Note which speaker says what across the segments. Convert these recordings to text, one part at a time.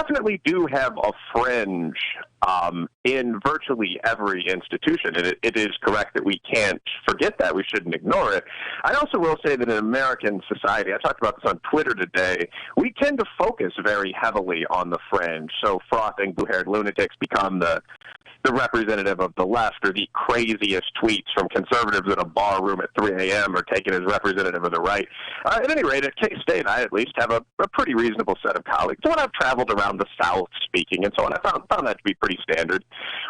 Speaker 1: definitely do have a fringe in virtually every institution. And it is correct that we can't forget that. We shouldn't ignore it. I also will say that in American society, I talked about this on Twitter today, we tend to focus very heavily on the fringe. So frothing blue-haired lunatics become the representative of the left, or the craziest tweets from conservatives in a bar room at 3 a.m. are taken as representative of the right. At any rate, at K-State, I at least have a pretty reasonable set of colleagues. So when I've traveled around the South speaking and so on, I found that to be pretty standard.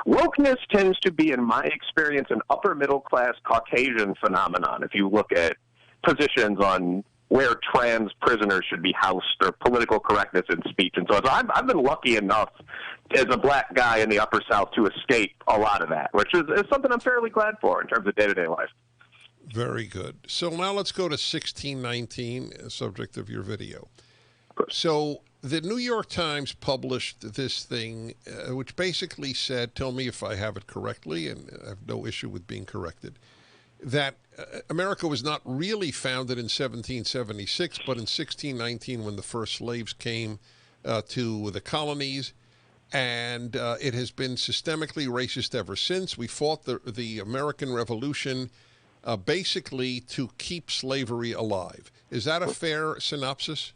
Speaker 1: Wokeness tends to be, in my experience, an upper-middle-class Caucasian phenomenon. If you look at positions on where trans prisoners should be housed, or political correctness in speech and so on. So I've been lucky enough as a black guy in the Upper South to escape a lot of that, which is something I'm fairly glad for in terms of day-to-day life.
Speaker 2: Very good. So now let's go to 1619, subject of your video. So the New York Times published this thing, which basically said, tell me if I have it correctly, and I have no issue with being corrected, that America was not really founded in 1776, but in 1619 when the first slaves came to the colonies, and it has been systemically racist ever since. We fought the American Revolution basically to keep slavery alive. Is that a fair synopsis?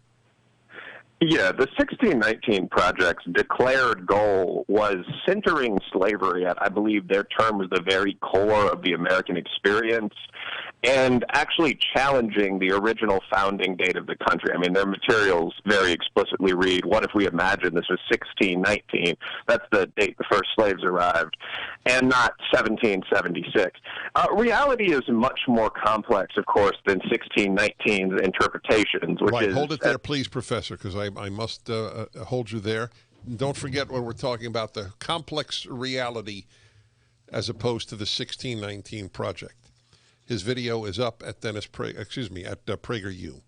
Speaker 1: Yeah, the 1619 Project's declared goal was centering slavery at, I believe their term was the very core of the American experience, and actually challenging the original founding date of the country. I mean, their materials very explicitly read, what if we imagine this was 1619? That's the date the first slaves arrived, and not 1776. Reality is much more complex, of course, than 1619's interpretations. Which
Speaker 2: right,
Speaker 1: is,
Speaker 2: hold it there, please, Professor, because I must hold you there. Don't forget when we're talking about the complex reality as opposed to the 1619 Project. His video is up at PragerU.